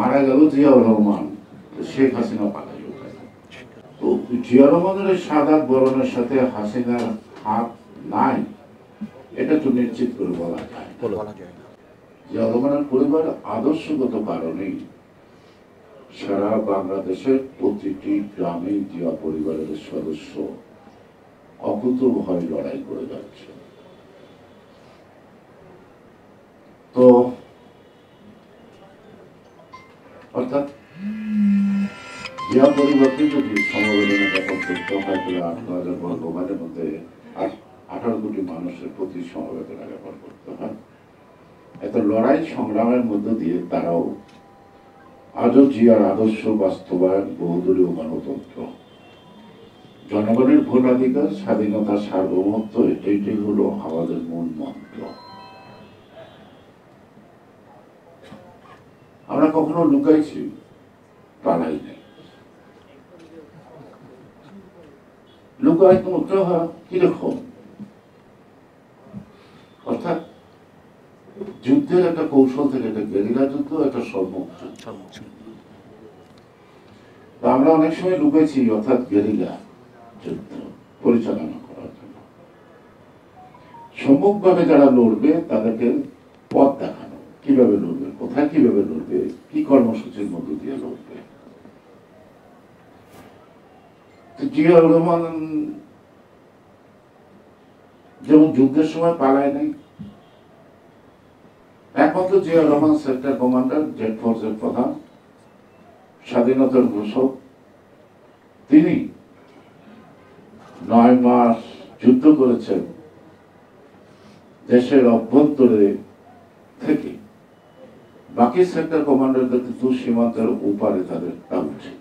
মারা গেল জিয়াউর রহমান, শেখ হাসিনা পালাইল। তো জিয়াউর রহমানের সাদাত বরণের সাথে হাসিনার হাত নাই, এটা তো নিশ্চিত করে বলা যায়। জিয়াউর রহমানের পরিবার আদর্শগত কারণেই সারা বাংলাদেশের প্রতিটি গ্রামে জিয়া পরিবারের সদস্য অকুতোভয় লড়াই করে যাচ্ছে। তো অর্থাৎ জিয়া পরিবারকে যদি সমবেদনা জ্ঞাপন করতে হয় তাহলে 18,000 বর্গ মাইলের মধ্যে 18 কোটি মানুষের প্রতি সমবেদনা জ্ঞাপন করতে হয়। এত লড়াই সংগ্রামের মধ্য দিয়ে তারাও আজও জিয়ার আদর্শ বাস্তবায়ন, বহুদলীয় গণতন্ত্র, জনগণের ভোটাধিকার, স্বাধীনতা, সার্বভৌমত্ব, এইটাই হলো আমাদের মূল মন্ত্র। আমরা কখনো লুকাইছি, পালাই নাই। লুকাই তো কিরকম, অর্থাৎ যুদ্ধের একটা কৌশল থেকে একটা গেরিলা যুদ্ধ, একটা সম্মুখ যুদ্ধ। আমরা অনেক সময় লুকাইছি, অর্থাৎ গেরিলা যুদ্ধ পরিচালনা করার জন্য। সম্মুখভাবে যারা লড়বে তাদেরকে পথ দেখানো, কিভাবে লড়বে, কোথায় কিভাবে লড়বে, কি কর্মসূচির মধ্য দিয়ে লড়বে। জিয়াউর রহমান যেমন যুদ্ধের সময় পালায় নাই, একমাত্র Ziaur Rahman sector commander, Z ফোর্সের প্রধান, স্বাধীনতার ঘোষক, তিনি 9 মাস যুদ্ধ করেছেন দেশের অভ্যন্তরে থেকে। বাকি সেক্টর কমান্ডারদের কিন্তু সীমান্তের উপারে তাদের তাঁবু ছিল,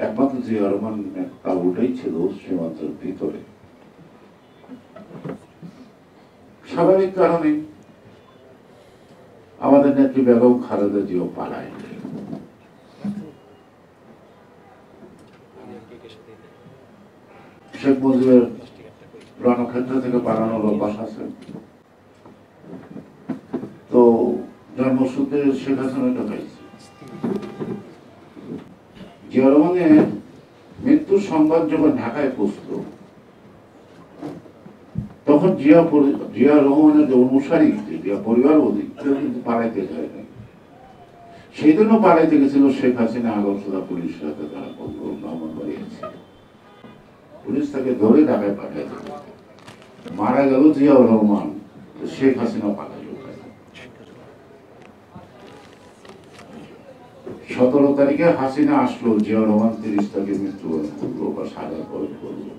একমাত্র জিয়াউর রহমানের তাঁবুটাই ছিল সীমান্তের ভিতরে। স্বাভাবিক কারণে আমাদের নেত্রী বেগম খালেদা জিয়াও পালায়। শেখ মুজিবের রণক্ষেত্র থেকে পালানোর অভ্যাস আছে। তো জন্মসূত্রে শেখ হাসিনা পাইছে। জিয়া রহমানের মৃত্যুর সংবাদ যখন ঢাকায় পৌঁছল, তখন জিয়া রহমানের যে অনুসারী, জিয়া পরিবার অধিক, কেউ কিন্তু পালাইতে যায় না। সেই জন্য পালাইতে গেছিল শেখ হাসিনা। আগরতলা পুলিশের হাতে তারা মামলা বাড়িয়েছে, পুলিশ তাকে ধরে ঢাকায় পাঠিয়ে দিল। মারা গেল জিয়াউর রহমান, শেখ হাসিনা পালাইল। 17 তারিখে হাসিনা আসলো, জিয়াউর রহমান 30 তারিখে মৃত্যুবরণ করলো বা সাদা বরণ করলো।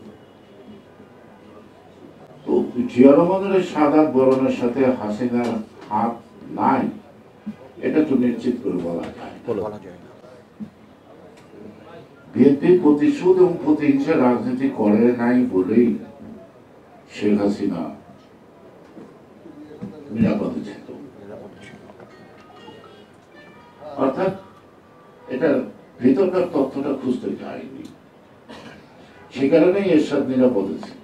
তো জিয়া রহমানের সাদা বরণের সাথে হাসিনার হাত নাই, এটা তো নিশ্চিত করে বলা যায়। বিএনপি প্রতিশোধ এবং প্রতিহিংসা রাজনীতি করে নাই বলেই শেখ হাসিনা নিরাপদে ছিল। অর্থাৎ এটার ভিতরকার তথ্যটা খুঁজতে যায়নি, সে কারণেই এরশাদ নিরাপদে ছিল।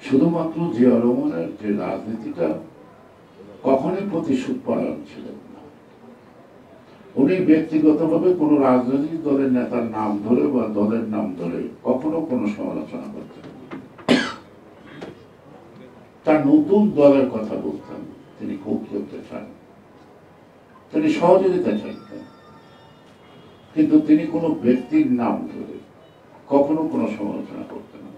শুধুমাত্র জিয়াউর রহমানের যে রাজনীতিটা কখনোই প্রতিশোধ পরায়ণ ছিলেন না। উনি ব্যক্তিগতভাবে কোন রাজনৈতিক দলের নেতার নাম ধরে বা দলের নাম ধরে কখনো কোনো সমালোচনা করতেন না। তার নতুন দলের কথা বলতেন, তিনি খুব করতে চান, তিনি সহযোগিতা চাইতেন, কিন্তু তিনি কোনো ব্যক্তির নাম ধরে কখনো কোনো সমালোচনা করতেন না।